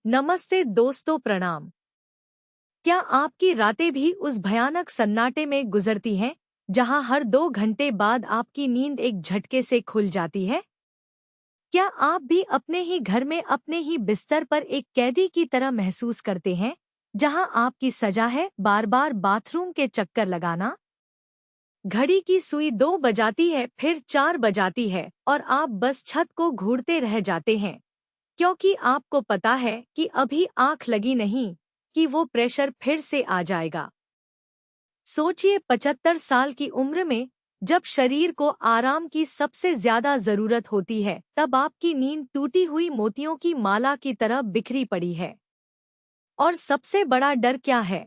नमस्ते दोस्तों, प्रणाम। क्या आपकी रातें भी उस भयानक सन्नाटे में गुजरती हैं जहां हर 2 घंटे बाद आपकी नींद एक झटके से खुल जाती है? क्या आप भी अपने ही घर में अपने ही बिस्तर पर एक कैदी की तरह महसूस करते हैं जहां आपकी सजा है बार बार बाथरूम के चक्कर लगाना? घड़ी की सुई 2 बजाती है, फिर 4 बजाती है और आप बस छत को घूरते रह जाते हैं क्योंकि आपको पता है कि अभी आंख लगी नहीं कि वो प्रेशर फिर से आ जाएगा। सोचिए, 75 साल की उम्र में जब शरीर को आराम की सबसे ज्यादा जरूरत होती है, तब आपकी नींद टूटी हुई मोतियों की माला की तरह बिखरी पड़ी है। और सबसे बड़ा डर क्या है?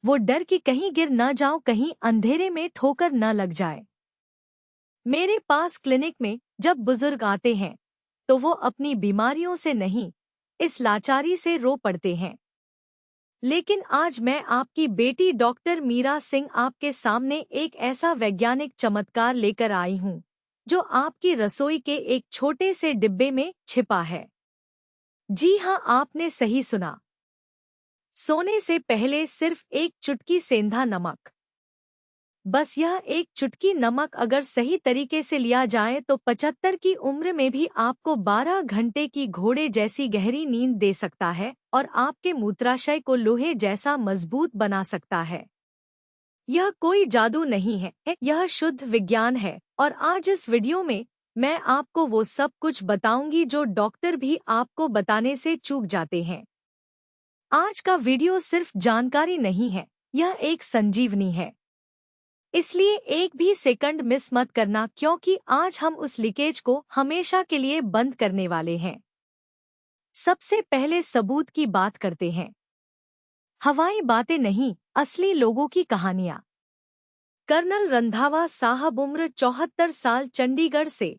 वो डर कि कहीं गिर न जाओ, कहीं अंधेरे में ठोकर न लग जाए। मेरे पास क्लिनिक में जब बुजुर्ग आते हैं तो वो अपनी बीमारियों से नहीं, इस लाचारी से रो पड़ते हैं। लेकिन आज मैं आपकी बेटी डॉक्टर मीरा सिंह आपके सामने एक ऐसा वैज्ञानिक चमत्कार लेकर आई हूं जो आपकी रसोई के एक छोटे से डिब्बे में छिपा है। जी हां, आपने सही सुना। सोने से पहले सिर्फ एक चुटकी सेंधा नमक। बस यह एक चुटकी नमक अगर सही तरीके से लिया जाए तो 75 की उम्र में भी आपको 12 घंटे की घोड़े जैसी गहरी नींद दे सकता है और आपके मूत्राशय को लोहे जैसा मजबूत बना सकता है। यह कोई जादू नहीं है, यह शुद्ध विज्ञान है। और आज इस वीडियो में मैं आपको वो सब कुछ बताऊंगी जो डॉक्टर भी आपको बताने से चूक जाते हैं। आज का वीडियो सिर्फ जानकारी नहीं है, यह एक संजीवनी है। इसलिए एक भी सेकंड मिस मत करना, क्योंकि आज हम उस लीकेज को हमेशा के लिए बंद करने वाले हैं। सबसे पहले सबूत की बात करते हैं। हवाई बातें नहीं, असली लोगों की कहानियां। कर्नल रंधावा साहब, उम्र 74 साल, चंडीगढ़ से।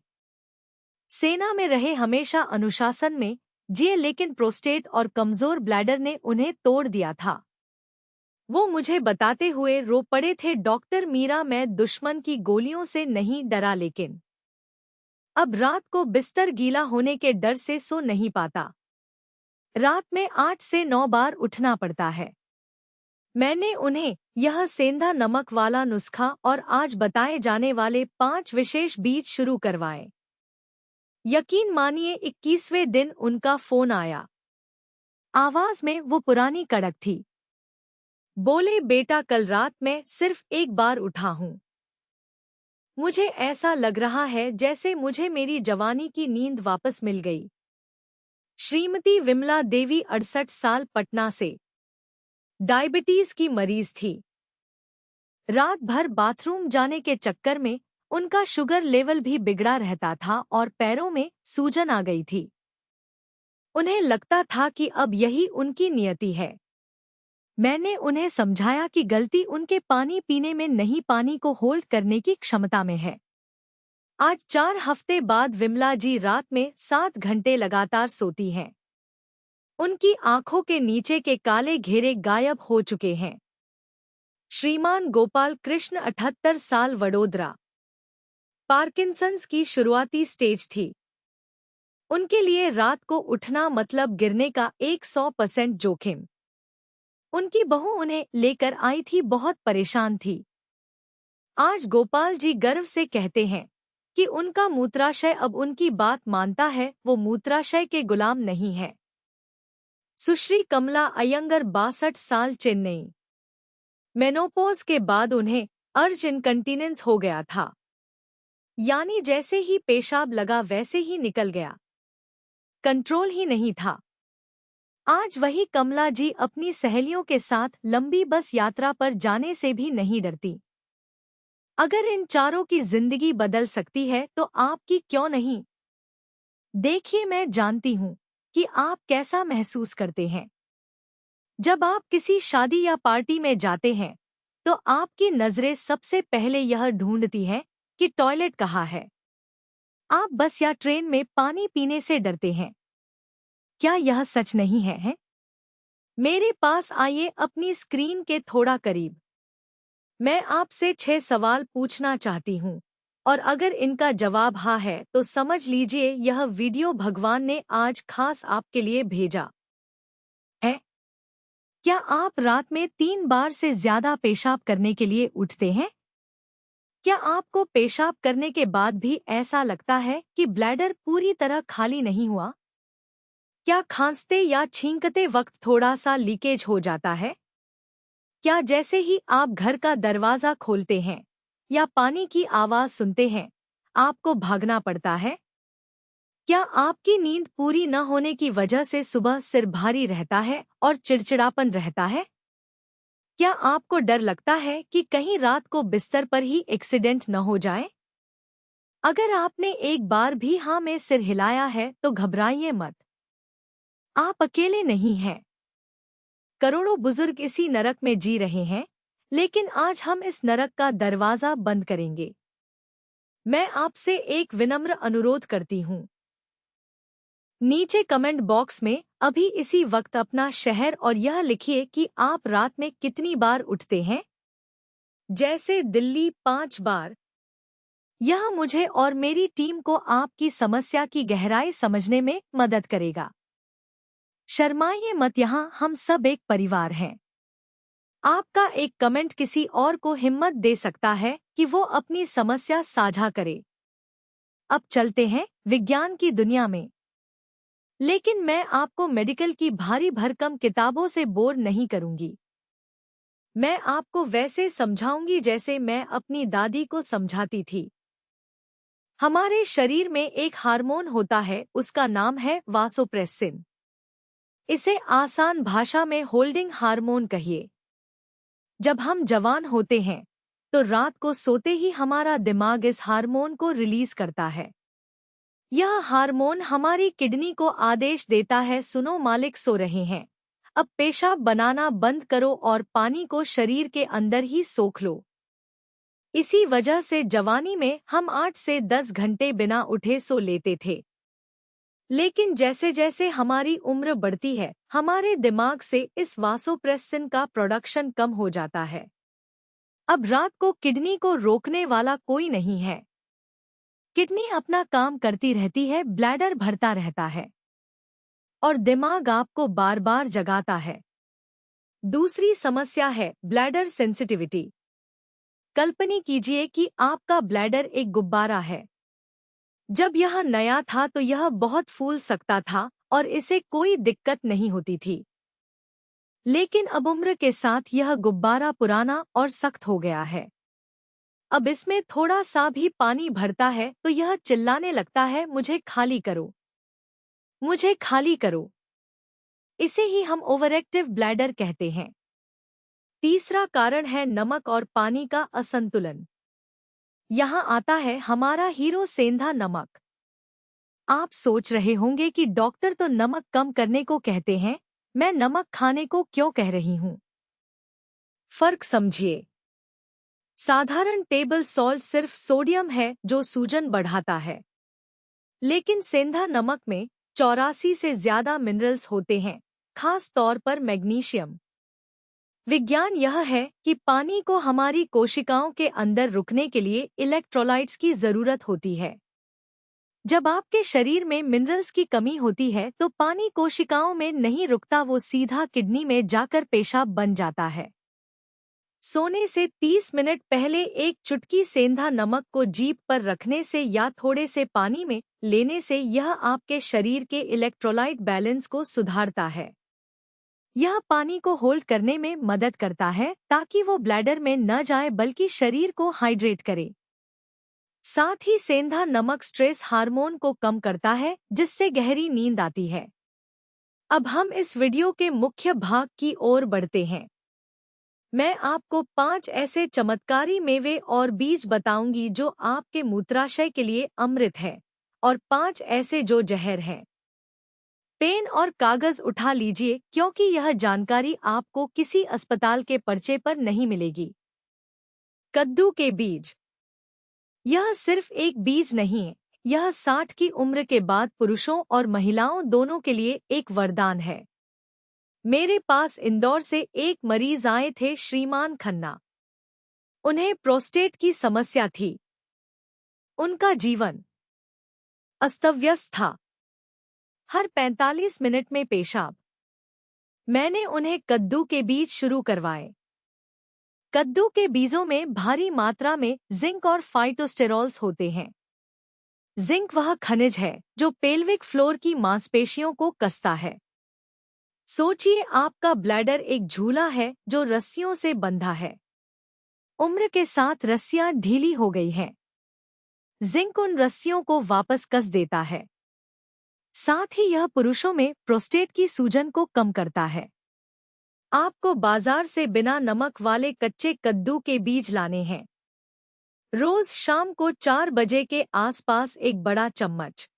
सेना में रहे, हमेशा अनुशासन में जिए, लेकिन प्रोस्टेट और कमजोर ब्लैडर ने उन्हें तोड़ दिया था। वो मुझे बताते हुए रो पड़े थे, डॉक्टर मीरा, मैं दुश्मन की गोलियों से नहीं डरा, लेकिन अब रात को बिस्तर गीला होने के डर से सो नहीं पाता। रात में 8 से 9 बार उठना पड़ता है। मैंने उन्हें यह सेंधा नमक वाला नुस्खा और आज बताए जाने वाले 5 विशेष बीज शुरू करवाए। यकीन मानिए, 21वें दिन उनका फोन आया। आवाज में वो पुरानी कड़क थी। बोले, बेटा, कल रात मैं सिर्फ एक बार उठा हूँ। मुझे ऐसा लग रहा है जैसे मुझे मेरी जवानी की नींद वापस मिल गई। श्रीमती विमला देवी, 68 साल, पटना से। डायबिटीज की मरीज थी। रात भर बाथरूम जाने के चक्कर में उनका शुगर लेवल भी बिगड़ा रहता था और पैरों में सूजन आ गई थी। उन्हें लगता था कि अब यही उनकी नियति है। मैंने उन्हें समझाया कि गलती उनके पानी पीने में नहीं, पानी को होल्ड करने की क्षमता में है। आज 4 हफ्ते बाद विमला जी रात में 7 घंटे लगातार सोती हैं। उनकी आंखों के नीचे के काले घेरे गायब हो चुके हैं। श्रीमान गोपाल कृष्ण, 78 साल, वडोदरा। पार्किंसंस की शुरुआती स्टेज थी। उनके लिए रात को उठना मतलब गिरने का 100% जोखिम। उनकी बहू उन्हें लेकर आई थी, बहुत परेशान थी। आज गोपाल जी गर्व से कहते हैं कि उनका मूत्राशय अब उनकी बात मानता है, वो मूत्राशय के गुलाम नहीं है। सुश्री कमला अयंगर, 62 साल, चेन्नई। मेनोपॉज के बाद उन्हें अर्ज इनकंटीनेंस हो गया था, यानी जैसे ही पेशाब लगा वैसे ही निकल गया, कंट्रोल ही नहीं था। आज वही कमला जी अपनी सहेलियों के साथ लंबी बस यात्रा पर जाने से भी नहीं डरती। अगर इन चारों की जिंदगी बदल सकती है तो आपकी क्यों नहीं? देखिए, मैं जानती हूँ कि आप कैसा महसूस करते हैं। जब आप किसी शादी या पार्टी में जाते हैं तो आपकी नजरें सबसे पहले यह ढूंढती हैं कि टॉयलेट कहाँ है। आप बस या ट्रेन में पानी पीने से डरते हैं। क्या यह सच नहीं है? मेरे पास आइए, अपनी स्क्रीन के थोड़ा करीब। मैं आपसे 6 सवाल पूछना चाहती हूँ और अगर इनका जवाब हाँ है तो समझ लीजिए यह वीडियो भगवान ने आज खास आपके लिए भेजा। क्या आप रात में 3 बार से ज्यादा पेशाब करने के लिए उठते हैं? क्या आपको पेशाब करने के बाद भी ऐसा लगता है कि ब्लैडर पूरी तरह खाली नहीं हुआ? क्या खांसते या छींकते वक्त थोड़ा सा लीकेज हो जाता है? क्या जैसे ही आप घर का दरवाजा खोलते हैं या पानी की आवाज सुनते हैं, आपको भागना पड़ता है? क्या आपकी नींद पूरी न होने की वजह से सुबह सिर भारी रहता है और चिड़चिड़ापन रहता है? क्या आपको डर लगता है कि कहीं रात को बिस्तर पर ही एक्सीडेंट न हो जाए? अगर आपने एक बार भी हाँ में सिर हिलाया है तो घबराइए मत। आप अकेले नहीं हैं। करोड़ों बुजुर्ग इसी नरक में जी रहे हैं, लेकिन आज हम इस नरक का दरवाजा बंद करेंगे। मैं आपसे एक विनम्र अनुरोध करती हूँ। नीचे कमेंट बॉक्स में अभी इसी वक्त अपना शहर और यह लिखिए कि आप रात में कितनी बार उठते हैं। जैसे दिल्ली 5 बार। यह मुझे और मेरी टीम को आपकी समस्या की गहराई समझने में मदद करेगा। शर्माइए मत, यहाँ हम सब एक परिवार हैं। आपका एक कमेंट किसी और को हिम्मत दे सकता है कि वो अपनी समस्या साझा करे। अब चलते हैं विज्ञान की दुनिया में। लेकिन मैं आपको मेडिकल की भारी भरकम किताबों से बोर नहीं करूंगी। मैं आपको वैसे समझाऊंगी जैसे मैं अपनी दादी को समझाती थी। हमारे शरीर में एक हार्मोन होता है, उसका नाम है वासोप्रेसिन। इसे आसान भाषा में होल्डिंग हार्मोन कहिए। जब हम जवान होते हैं तो रात को सोते ही हमारा दिमाग इस हार्मोन को रिलीज करता है। यह हार्मोन हमारी किडनी को आदेश देता है, सुनो मालिक सो रहे हैं, अब पेशाब बनाना बंद करो और पानी को शरीर के अंदर ही सोख लो। इसी वजह से जवानी में हम 8 से 10 घंटे बिना उठे सो लेते थे। लेकिन जैसे जैसे हमारी उम्र बढ़ती है, हमारे दिमाग से इस वासोप्रेसिन का प्रोडक्शन कम हो जाता है। अब रात को किडनी को रोकने वाला कोई नहीं है। किडनी अपना काम करती रहती है, ब्लैडर भरता रहता है और दिमाग आपको बार बार जगाता है। दूसरी समस्या है ब्लैडर सेंसिटिविटी। कल्पना कीजिए कि आपका ब्लैडर एक गुब्बारा है। जब यह नया था तो यह बहुत फूल सकता था और इसे कोई दिक्कत नहीं होती थी। लेकिन अब उम्र के साथ यह गुब्बारा पुराना और सख्त हो गया है। अब इसमें थोड़ा सा भी पानी भरता है तो यह चिल्लाने लगता है, मुझे खाली करो, मुझे खाली करो। इसे ही हम ओवरएक्टिव ब्लैडर कहते हैं। तीसरा कारण है नमक और पानी का असंतुलन। यहाँ आता है हमारा हीरो सेंधा नमक। आप सोच रहे होंगे कि डॉक्टर तो नमक कम करने को कहते हैं, मैं नमक खाने को क्यों कह रही हूँ? फर्क समझिए। साधारण टेबल सॉल्ट सिर्फ सोडियम है जो सूजन बढ़ाता है, लेकिन सेंधा नमक में 84 से ज्यादा मिनरल्स होते हैं, खास तौर पर मैग्नीशियम। विज्ञान यह है कि पानी को हमारी कोशिकाओं के अंदर रुकने के लिए इलेक्ट्रोलाइट्स की जरूरत होती है। जब आपके शरीर में मिनरल्स की कमी होती है तो पानी कोशिकाओं में नहीं रुकता, वो सीधा किडनी में जाकर पेशाब बन जाता है। सोने से 30 मिनट पहले एक चुटकी सेंधा नमक को जीभ पर रखने से या थोड़े से पानी में लेने से यह आपके शरीर के इलेक्ट्रोलाइट बैलेंस को सुधारता है। यह पानी को होल्ड करने में मदद करता है ताकि वो ब्लैडर में न जाए बल्कि शरीर को हाइड्रेट करे। साथ ही सेंधा नमक स्ट्रेस हार्मोन को कम करता है जिससे गहरी नींद आती है। अब हम इस वीडियो के मुख्य भाग की ओर बढ़ते हैं। मैं आपको 5 ऐसे चमत्कारी मेवे और बीज बताऊंगी जो आपके मूत्राशय के लिए अमृत है और 5 ऐसे जो जहर हैं। पेन और कागज उठा लीजिए क्योंकि यह जानकारी आपको किसी अस्पताल के पर्चे पर नहीं मिलेगी। कद्दू के बीज। यह सिर्फ एक बीज नहीं है, यह 60 की उम्र के बाद पुरुषों और महिलाओं दोनों के लिए एक वरदान है। मेरे पास इंदौर से एक मरीज आए थे, श्रीमान खन्ना। उन्हें प्रोस्टेट की समस्या थी। उनका जीवन अस्तव्यस्त था। हर 45 मिनट में पेशाब, मैंने उन्हें कद्दू के बीज शुरू करवाए। कद्दू के बीजों में भारी मात्रा में जिंक और फाइटोस्टेरॉल्स होते हैं। जिंक वह खनिज है जो पेल्विक फ्लोर की मांसपेशियों को कसता है। सोचिए आपका ब्लैडर एक झूला है जो रस्सियों से बंधा है। उम्र के साथ रस्सियां ढीली हो गई हैं। जिंक उन रस्सियों को वापस कस देता है। साथ ही यह पुरुषों में प्रोस्टेट की सूजन को कम करता है। आपको बाजार से बिना नमक वाले कच्चे कद्दू के बीज लाने हैं। रोज शाम को 4 बजे के आसपास एक बड़ा चम्मच।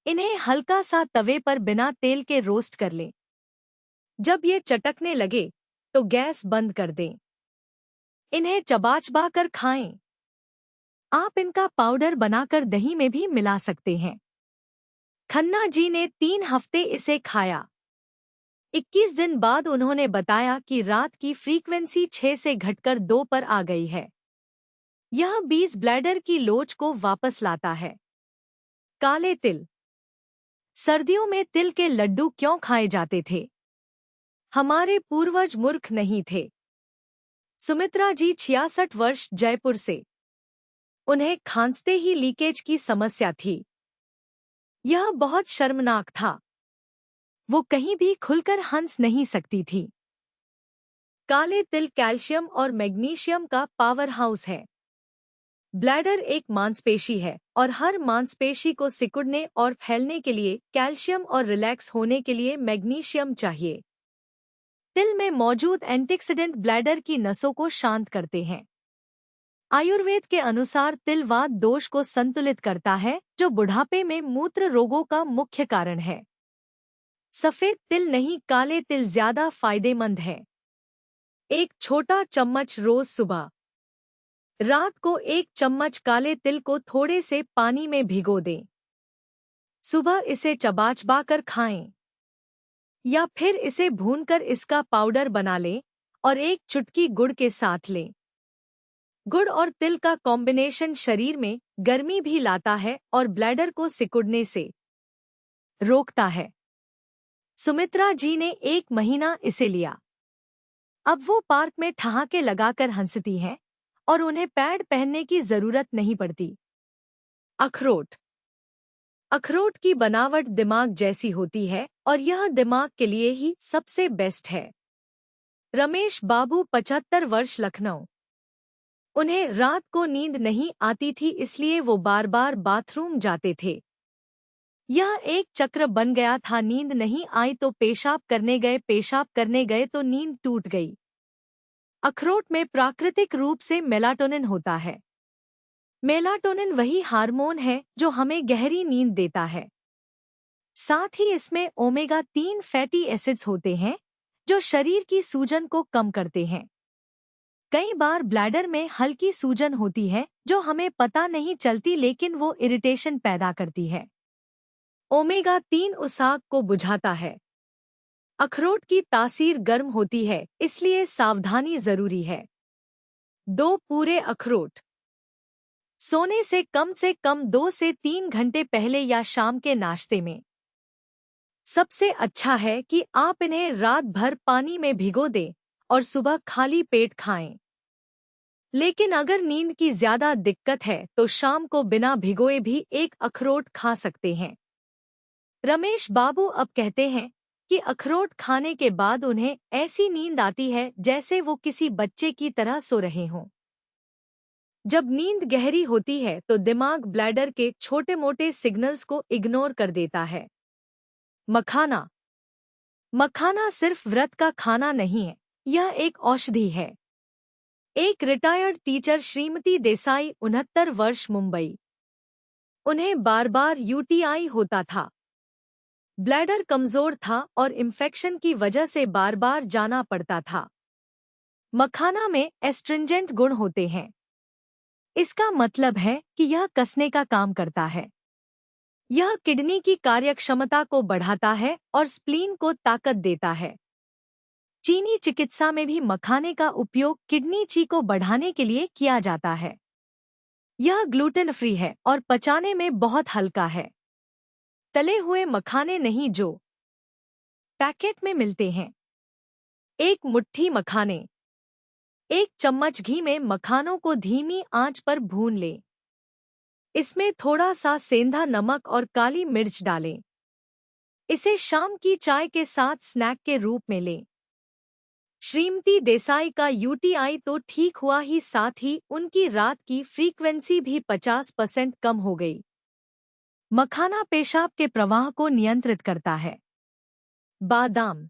इन्हें हल्का सा तवे पर बिना तेल के रोस्ट कर लें। जब ये चटकने लगे तो गैस बंद कर दें। इन्हें चबा कर खाएं। आप इनका पाउडर बनाकर दही में भी मिला सकते हैं। खन्ना जी ने 3 हफ्ते इसे खाया। 21 दिन बाद उन्होंने बताया कि रात की फ्रीक्वेंसी 6 से घटकर 2 पर आ गई है। यह बीज ब्लैडर की लोच को वापस लाता है। काले तिल। सर्दियों में तिल के लड्डू क्यों खाए जाते थे? हमारे पूर्वज मूर्ख नहीं थे। सुमित्रा जी 66 वर्ष, जयपुर से। उन्हें खांसते ही लीकेज की समस्या थी। यह बहुत शर्मनाक था। वो कहीं भी खुलकर हंस नहीं सकती थी। काले तिल कैल्शियम और मैग्नीशियम का पावर हाउस है। ब्लैडर एक मांसपेशी है और हर मांसपेशी को सिकुड़ने और फैलने के लिए कैल्शियम और रिलैक्स होने के लिए मैग्नीशियम चाहिए। तिल में मौजूद एंटीऑक्सीडेंट ब्लैडर की नसों को शांत करते हैं। आयुर्वेद के अनुसार तिल वात दोष को संतुलित करता है, जो बुढ़ापे में मूत्र रोगों का मुख्य कारण है। सफेद तिल नहीं, काले तिल ज्यादा फायदेमंद है। एक छोटा चम्मच रोज सुबह। रात को 1 चम्मच काले तिल को थोड़े से पानी में भिगो दें। सुबह इसे चबा कर खाएं। या फिर इसे भूनकर इसका पाउडर बना लें और 1 चुटकी गुड़ के साथ लें। गुड़ और तिल का कॉम्बिनेशन शरीर में गर्मी भी लाता है और ब्लैडर को सिकुड़ने से रोकता है। सुमित्रा जी ने 1 महीना इसे लिया। अब वो पार्क में ठहाके लगाकर हंसती हैं और उन्हें पैड पहनने की जरूरत नहीं पड़ती। अखरोट। अखरोट की बनावट दिमाग जैसी होती है और यह दिमाग के लिए ही सबसे बेस्ट है। रमेश बाबू 75 वर्ष, लखनऊ। उन्हें रात को नींद नहीं आती थी, इसलिए वो बार बार बाथरूम जाते थे। यह एक चक्र बन गया था। नींद नहीं आई तो पेशाब करने गए, पेशाब करने गए तो नींद टूट गई। अखरोट में प्राकृतिक रूप से मेलाटोनिन होता है। मेलाटोनिन वही हार्मोन है जो हमें गहरी नींद देता है। साथ ही इसमें ओमेगा 3 फैटी एसिड्स होते हैं जो शरीर की सूजन को कम करते हैं। कई बार ब्लैडर में हल्की सूजन होती है जो हमें पता नहीं चलती, लेकिन वो इरिटेशन पैदा करती है। ओमेगा 3 उस आग को बुझाता है। अखरोट की तासीर गर्म होती है, इसलिए सावधानी जरूरी है। 2 पूरे अखरोट। सोने से कम 2 से 3 घंटे पहले या शाम के नाश्ते में। सबसे अच्छा है कि आप इन्हें रात भर पानी में भिगो दें और सुबह खाली पेट खाएं। लेकिन अगर नींद की ज्यादा दिक्कत है तो शाम को बिना भिगोए भी 1 अखरोट खा सकते हैं। रमेश बाबू अब कहते हैं कि अखरोट खाने के बाद उन्हें ऐसी नींद आती है जैसे वो किसी बच्चे की तरह सो रहे हों। जब नींद गहरी होती है तो दिमाग ब्लैडर के छोटे-मोटे सिग्नल्स को इग्नोर कर देता है। मखाना। मखाना सिर्फ व्रत का खाना नहीं है, यह एक औषधि है। एक रिटायर्ड टीचर श्रीमती देसाई, 69 वर्ष, मुंबई। उन्हें बार बार यूटीआई होता था। ब्लैडर कमजोर था और इन्फेक्शन की वजह से बार बार जाना पड़ता था। मखाना में एस्ट्रिंजेंट गुण होते हैं। इसका मतलब है कि यह कसने का काम करता है। यह किडनी की कार्यक्षमता को बढ़ाता है और स्प्लीन को ताकत देता है। चीनी चिकित्सा में भी मखाने का उपयोग किडनी ची को बढ़ाने के लिए किया जाता है। यह ग्लूटेन फ्री है और पचाने में बहुत हल्का है। तले हुए मखाने नहीं, जो पैकेट में मिलते हैं। एक मुट्ठी मखाने। 1 चम्मच घी में मखानों को धीमी आंच पर भून लें। इसमें थोड़ा सा सेंधा नमक और काली मिर्च डालें। इसे शाम की चाय के साथ स्नैक के रूप में लें। श्रीमती देसाई का यूटीआई तो ठीक हुआ ही, साथ ही उनकी रात की फ्रीक्वेंसी भी 50% कम हो गई। मखाना पेशाब के प्रवाह को नियंत्रित करता है। बादाम।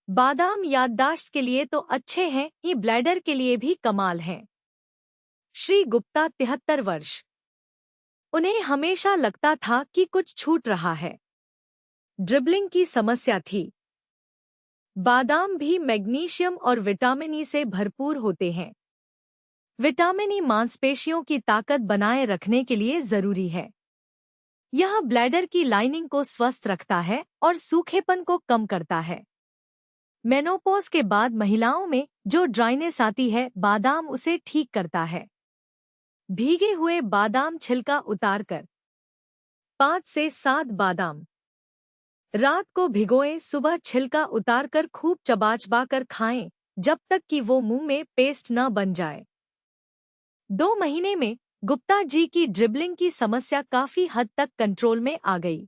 बादाम याददाश्त के लिए तो अच्छे हैं ही, ब्लैडर के लिए भी कमाल हैं। श्री गुप्ता 73 वर्ष। उन्हें हमेशा लगता था कि कुछ छूट रहा है। ड्रिबलिंग की समस्या थी। बादाम भी मैग्नीशियम और विटामिन ई से भरपूर होते हैं। विटामिन ई मांसपेशियों की ताकत बनाए रखने के लिए जरूरी है। यह ब्लैडर की लाइनिंग को स्वस्थ रखता है और सूखेपन को कम करता है। मेनोपॉज के बाद महिलाओं में जो ड्राइनेस आती है, बादाम उसे ठीक करता है। भीगे हुए बादाम छिलका उतारकर 5 से 7 बादाम रात को भिगोएं, सुबह छिलका उतारकर खूब चबा-चबाकर खाएं जब तक कि वो मुंह में पेस्ट न बन जाए। 2 महीने में गुप्ता जी की ड्रिबलिंग की समस्या काफी हद तक कंट्रोल में आ गई।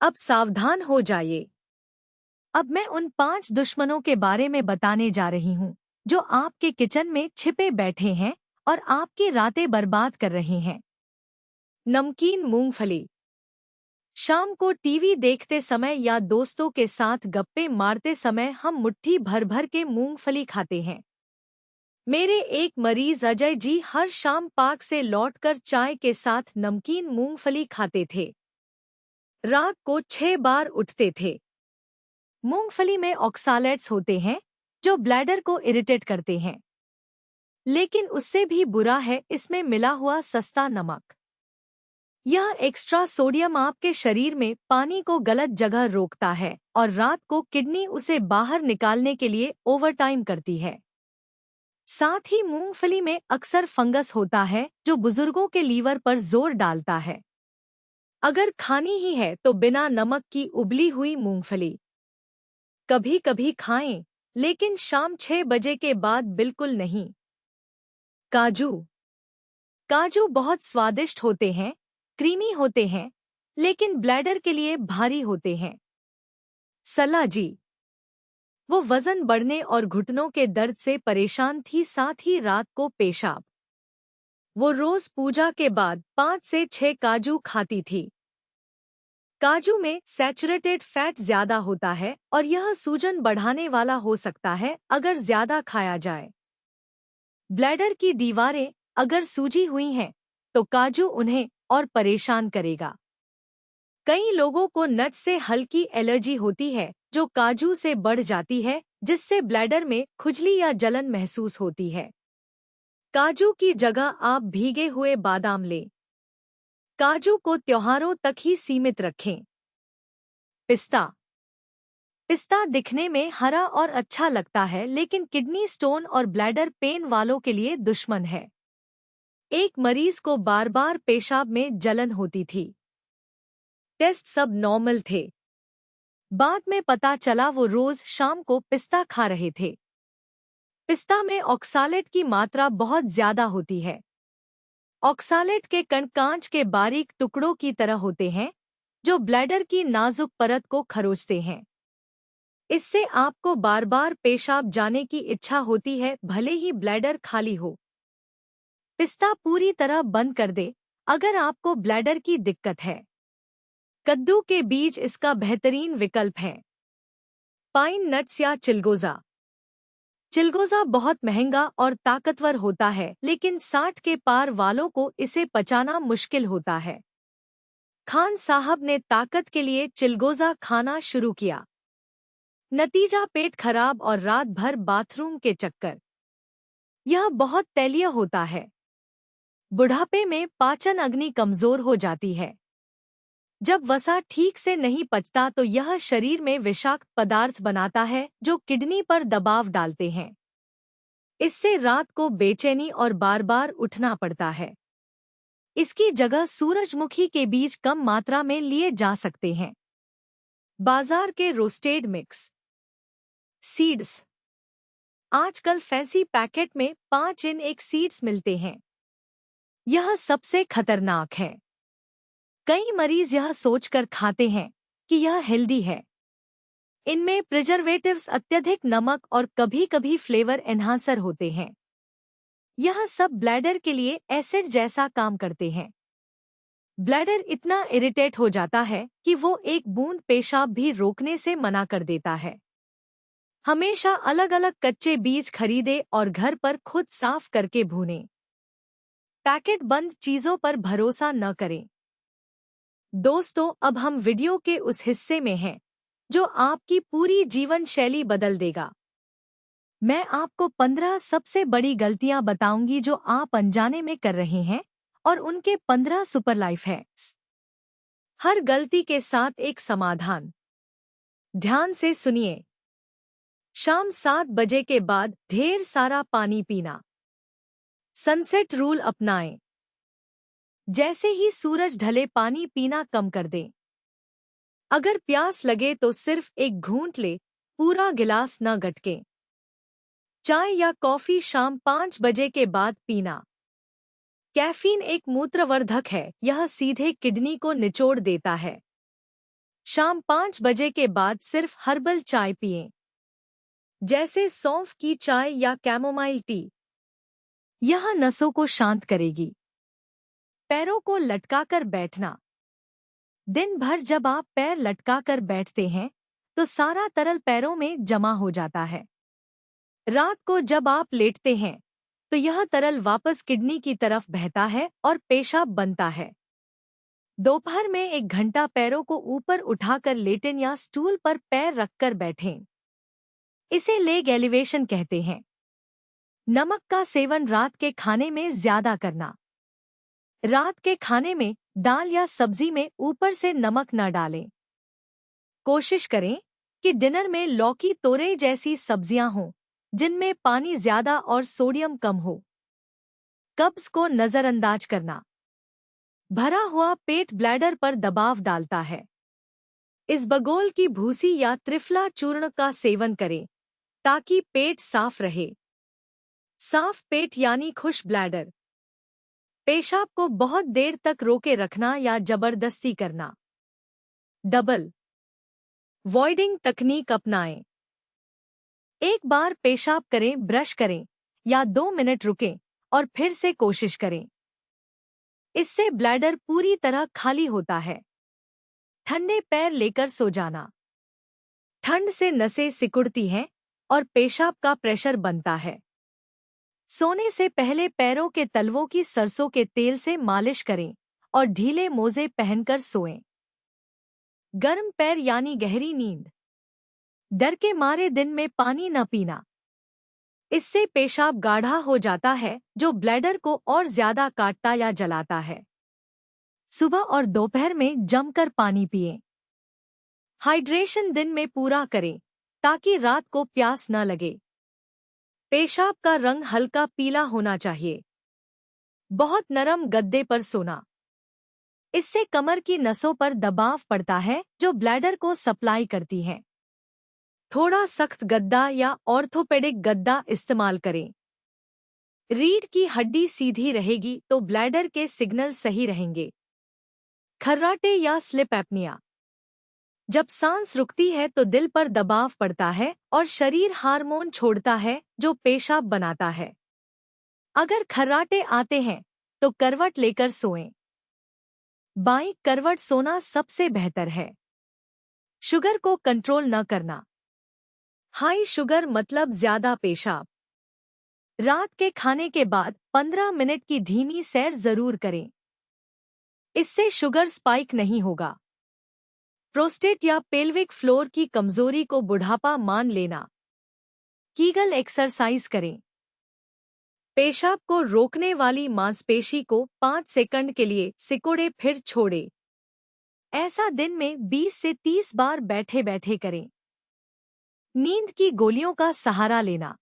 अब सावधान हो जाइए। अब मैं उन 5 दुश्मनों के बारे में बताने जा रही हूँ जो आपके किचन में छिपे बैठे हैं और आपकी रातें बर्बाद कर रहे हैं। नमकीन मूंगफली। शाम को टीवी देखते समय या दोस्तों के साथ गप्पे मारते समय हम मुट्ठी भर भर के मूंगफली खाते हैं। मेरे एक मरीज अजय जी हर शाम पार्क से लौटकर चाय के साथ नमकीन मूंगफली खाते थे। रात को 6 बार उठते थे। मूंगफली में ऑक्सालेट्स होते हैं जो ब्लैडर को इरिटेट करते हैं, लेकिन उससे भी बुरा है इसमें मिला हुआ सस्ता नमक। यह एक्स्ट्रा सोडियम आपके शरीर में पानी को गलत जगह रोकता है और रात को किडनी उसे बाहर निकालने के लिए ओवरटाइम करती है। साथ ही मूंगफली में अक्सर फंगस होता है जो बुजुर्गों के लीवर पर जोर डालता है। अगर खानी ही है तो बिना नमक की उबली हुई मूंगफली कभी कभी खाएं, लेकिन शाम 6 बजे के बाद बिल्कुल नहीं। काजू। काजू बहुत स्वादिष्ट होते हैं, क्रीमी होते हैं, लेकिन ब्लैडर के लिए भारी होते हैं। सलाजी। वो वजन बढ़ने और घुटनों के दर्द से परेशान थी, साथ ही रात को पेशाब। वो रोज पूजा के बाद 5 से 6 काजू खाती थी। काजू में सैचुरेटेड फैट ज्यादा होता है और यह सूजन बढ़ाने वाला हो सकता है अगर ज्यादा खाया जाए। ब्लैडर की दीवारें अगर सूजी हुई हैं तो काजू उन्हें और परेशान करेगा। कई लोगों को नट्स से हल्की एलर्जी होती है जो काजू से बढ़ जाती है, जिससे ब्लैडर में खुजली या जलन महसूस होती है। काजू की जगह आप भीगे हुए बादाम लें। काजू को त्योहारों तक ही सीमित रखें। पिस्ता। पिस्ता दिखने में हरा और अच्छा लगता है, लेकिन किडनी स्टोन और ब्लैडर पेन वालों के लिए दुश्मन है। एक मरीज को बार बार पेशाब में जलन होती थी। टेस्ट सब नॉर्मल थे। बाद में पता चला वो रोज शाम को पिस्ता खा रहे थे। पिस्ता में ऑक्सालेट की मात्रा बहुत ज्यादा होती है। ऑक्सालेट के कण कांच के बारीक टुकड़ों की तरह होते हैं जो ब्लैडर की नाजुक परत को खरोंचते हैं। इससे आपको बार बार पेशाब जाने की इच्छा होती है, भले ही ब्लैडर खाली हो। पिस्ता पूरी तरह बंद कर दे अगर आपको ब्लैडर की दिक्कत है। कद्दू के बीज इसका बेहतरीन विकल्प हैं। पाइन नट्स या चिलगोजा। चिलगोजा बहुत महंगा और ताकतवर होता है, लेकिन 60 के पार वालों को इसे पचाना मुश्किल होता है। खान साहब ने ताकत के लिए चिलगोजा खाना शुरू किया। नतीजा पेट खराब और रात भर बाथरूम के चक्कर। यह बहुत तैलीय होता है। बुढ़ापे में पाचन अग्नि कमजोर हो जाती है। जब वसा ठीक से नहीं पचता तो यह शरीर में विषाक्त पदार्थ बनाता है जो किडनी पर दबाव डालते हैं। इससे रात को बेचैनी और बार बार उठना पड़ता है। इसकी जगह सूरजमुखी के बीज कम मात्रा में लिए जा सकते हैं। बाजार के रोस्टेड मिक्स सीड्स। आजकल फैंसी पैकेट में 5 इन 1 सीड्स मिलते हैं। यह सबसे खतरनाक है। कई मरीज यह सोचकर खाते हैं कि यह हेल्दी है। इनमें प्रिजर्वेटिव्स, अत्यधिक नमक और कभी-कभी फ्लेवर एनहांसर होते हैं। यह सब ब्लैडर के लिए एसिड जैसा काम करते हैं। ब्लैडर इतना इरिटेट हो जाता है कि वो एक बूंद पेशाब भी रोकने से मना कर देता है। हमेशा अलग-अलग कच्चे बीज खरीदें और घर पर खुद साफ करके भूनें। पैकेट बंद चीजों पर भरोसा न करें। दोस्तों, अब हम वीडियो के उस हिस्से में हैं जो आपकी पूरी जीवन शैली बदल देगा। मैं आपको 15 सबसे बड़ी गलतियां बताऊंगी जो आप अनजाने में कर रहे हैं और उनके 15 सुपर लाइफ हैक्स। हर गलती के साथ एक समाधान। ध्यान से सुनिए। शाम 7 बजे के बाद ढेर सारा पानी पीना। सनसेट रूल अपनाएं। जैसे ही सूरज ढले पानी पीना कम कर दें। अगर प्यास लगे तो सिर्फ एक घूंट ले, पूरा गिलास न गटके। चाय या कॉफी शाम 5 बजे के बाद पीना। कैफीन एक मूत्रवर्धक है, यह सीधे किडनी को निचोड़ देता है। शाम 5 बजे के बाद सिर्फ हर्बल चाय पिएं, जैसे सौंफ की चाय या कैमोमाइल टी। यह नसों को शांत करेगी। पैरों को लटकाकर बैठना। दिन भर जब आप पैर लटकाकर बैठते हैं तो सारा तरल पैरों में जमा हो जाता है। रात को जब आप लेटते हैं तो यह तरल वापस किडनी की तरफ बहता है और पेशाब बनता है। दोपहर में 1 घंटा पैरों को ऊपर उठाकर लेटें या स्टूल पर पैर रखकर बैठें। इसे लेग एलिवेशन कहते हैं। नमक का सेवन रात के खाने में ज्यादा करना। रात के खाने में दाल या सब्जी में ऊपर से नमक न डालें। कोशिश करें कि डिनर में लौकी, तोरई जैसी सब्जियां हों जिनमें पानी ज्यादा और सोडियम कम हो। कब्ज को नजरअंदाज करना। भरा हुआ पेट ब्लैडर पर दबाव डालता है। इसबगोल की भूसी या त्रिफला चूर्ण का सेवन करें ताकि पेट साफ रहे। साफ पेट यानी खुश ब्लैडर। पेशाब को बहुत देर तक रोके रखना या जबरदस्ती करना। डबल वॉइडिंग तकनीक अपनाएं। एक बार पेशाब करें, ब्रश करें या 2 मिनट रुकें और फिर से कोशिश करें। इससे ब्लैडर पूरी तरह खाली होता है। ठंडे पैर लेकर सो जाना। ठंड से नसें सिकुड़ती हैं और पेशाब का प्रेशर बनता है। सोने से पहले पैरों के तलवों की सरसों के तेल से मालिश करें और ढीले मोजे पहनकर सोएं। गर्म पैर यानी गहरी नींद। डर के मारे दिन में पानी न पीना। इससे पेशाब गाढ़ा हो जाता है जो ब्लैडर को और ज्यादा काटता या जलाता है। सुबह और दोपहर में जमकर पानी पिएं। हाइड्रेशन दिन में पूरा करें ताकि रात को प्यास न लगे। पेशाब का रंग हल्का पीला होना चाहिए। बहुत नरम गद्दे पर सोना। इससे कमर की नसों पर दबाव पड़ता है जो ब्लैडर को सप्लाई करती है। थोड़ा सख्त गद्दा या ऑर्थोपेडिक गद्दा इस्तेमाल करें। रीढ़ की हड्डी सीधी रहेगी तो ब्लैडर के सिग्नल सही रहेंगे। खर्राटे या स्लिप एपनिया। जब सांस रुकती है तो दिल पर दबाव पड़ता है और शरीर हार्मोन छोड़ता है जो पेशाब बनाता है। अगर खर्राटे आते हैं तो करवट लेकर सोएं। बाईं करवट सोना सबसे बेहतर है। शुगर को कंट्रोल न करना। हाई शुगर मतलब ज्यादा पेशाब। रात के खाने के बाद 15 मिनट की धीमी सैर जरूर करें। इससे शुगर स्पाइक नहीं होगा। प्रोस्टेट या पेल्विक फ्लोर की कमजोरी को बुढ़ापा मान लेना। कीगल एक्सरसाइज करें। पेशाब को रोकने वाली मांसपेशी को 5 सेकंड के लिए सिकोड़े फिर छोड़े। ऐसा दिन में 20 से 30 बार बैठे बैठे करें। नींद की गोलियों का सहारा लेना।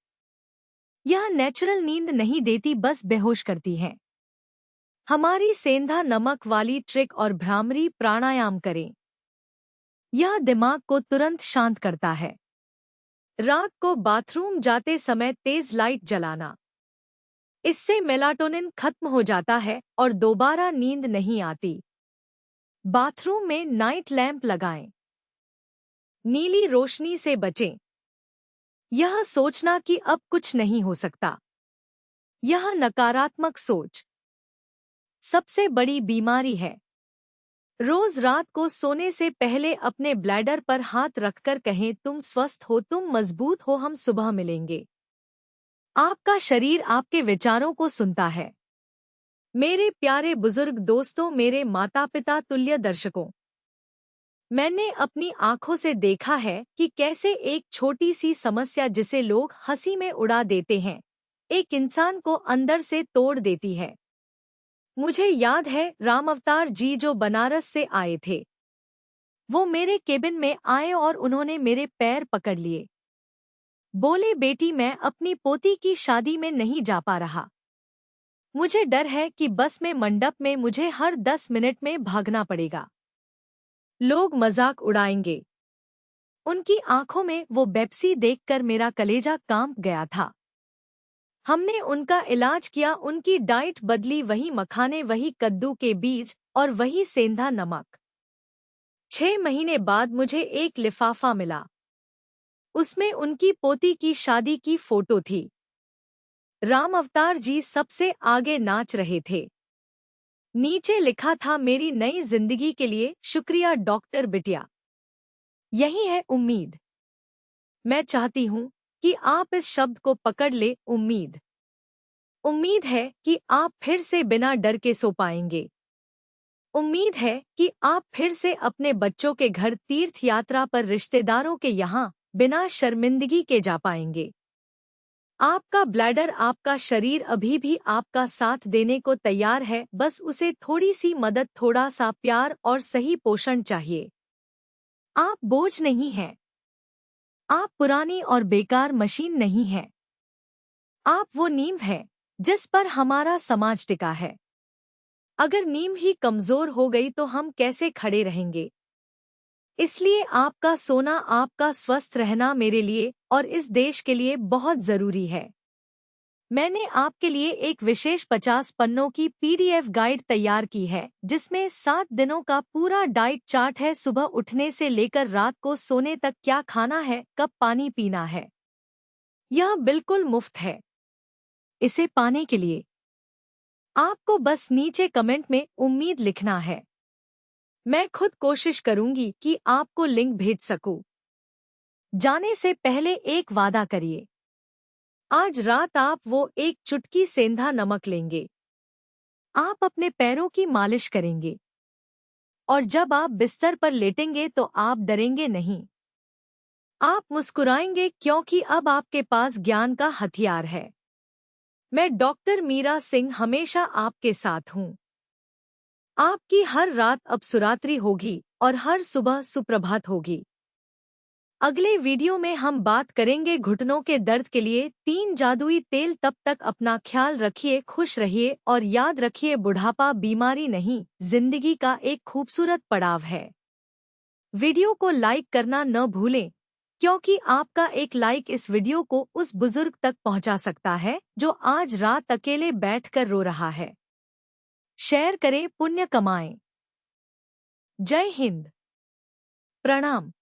यह नेचुरल नींद नहीं देती, बस बेहोश करती है। हमारी सेंधा नमक वाली ट्रिक और भ्रामरी प्राणायाम करें। यह दिमाग को तुरंत शांत करता है। रात को बाथरूम जाते समय तेज लाइट जलाना। इससे मेलाटोनिन खत्म हो जाता है और दोबारा नींद नहीं आती। बाथरूम में नाइट लैंप लगाएं। नीली रोशनी से बचें। यह सोचना कि अब कुछ नहीं हो सकता। यह नकारात्मक सोच सबसे बड़ी बीमारी है। रोज रात को सोने से पहले अपने ब्लैडर पर हाथ रखकर कहें, तुम स्वस्थ हो, तुम मजबूत हो, हम सुबह मिलेंगे। आपका शरीर आपके विचारों को सुनता है। मेरे प्यारे बुजुर्ग दोस्तों, मेरे माता पिता तुल्य दर्शकों, मैंने अपनी आंखों से देखा है कि कैसे एक छोटी सी समस्या जिसे लोग हंसी में उड़ा देते हैं, एक इंसान को अंदर से तोड़ देती है। मुझे याद है राम अवतार जी जो बनारस से आए थे। वो मेरे केबिन में आए और उन्होंने मेरे पैर पकड़ लिए। बोले, बेटी, मैं अपनी पोती की शादी में नहीं जा पा रहा। मुझे डर है कि बस में मंडप में मुझे हर 10 मिनट में भागना पड़ेगा। लोग मजाक उड़ाएंगे। उनकी आंखों में वो बेप्सी देखकर मेरा कलेजा कांप गया था। हमने उनका इलाज किया, उनकी डाइट बदली, वही मखाने, वही कद्दू के बीज और वही सेंधा नमक। 6 महीने बाद मुझे एक लिफाफा मिला। उसमें उनकी पोती की शादी की फोटो थी। राम अवतार जी सबसे आगे नाच रहे थे। नीचे लिखा था, मेरी नई जिंदगी के लिए शुक्रिया डॉक्टर बिटिया। यही है उम्मीद। मैं चाहती हूँ कि आप इस शब्द को पकड़ ले, उम्मीद। उम्मीद है कि आप फिर से बिना डर के सो पाएंगे। उम्मीद है कि आप फिर से अपने बच्चों के घर तीर्थ यात्रा पर रिश्तेदारों के यहाँ बिना शर्मिंदगी के जा पाएंगे। आपका ब्लैडर, आपका शरीर अभी भी आपका साथ देने को तैयार है, बस उसे थोड़ी सी मदद, थोड़ा सा प्यार और सही पोषण चाहिए। आप बोझ नहीं हैं। आप पुरानी और बेकार मशीन नहीं हैं। आप वो नींव हैं जिस पर हमारा समाज टिका है। अगर नींव ही कमजोर हो गई तो हम कैसे खड़े रहेंगे? इसलिए आपका सोना, आपका स्वस्थ रहना मेरे लिए और इस देश के लिए बहुत जरूरी है। मैंने आपके लिए एक विशेष 50 पन्नों की PDF गाइड तैयार की है, जिसमें 7 दिनों का पूरा डाइट चार्ट है। सुबह उठने से लेकर रात को सोने तक क्या खाना है, कब पानी पीना है। यह बिल्कुल मुफ्त है। इसे पाने के लिए आपको बस नीचे कमेंट में उम्मीद लिखना है। मैं खुद कोशिश करूंगी कि आपको लिंक भेज सकूं। जाने से पहले एक वादा करिए। आज रात आप वो एक चुटकी सेंधा नमक लेंगे। आप अपने पैरों की मालिश करेंगे। और जब आप बिस्तर पर लेटेंगे तो आप डरेंगे नहीं। आप मुस्कुराएंगे, क्योंकि अब आपके पास ज्ञान का हथियार है। मैं डॉक्टर मीरा सिंह हमेशा आपके साथ हूँ। आपकी हर रात अब सुरात्रि होगी और हर सुबह सुप्रभात होगी। अगले वीडियो में हम बात करेंगे घुटनों के दर्द के लिए 3 जादुई तेल। तब तक अपना ख्याल रखिए, खुश रहिए और याद रखिए, बुढ़ापा बीमारी नहीं, जिंदगी का एक खूबसूरत पड़ाव है। वीडियो को लाइक करना न भूलें, क्योंकि आपका एक लाइक इस वीडियो को उस बुजुर्ग तक पहुंचा सकता है जो आज रात अकेले बैठकर रो रहा है। शेयर करें, पुण्य कमाएं। जय हिंद। प्रणाम।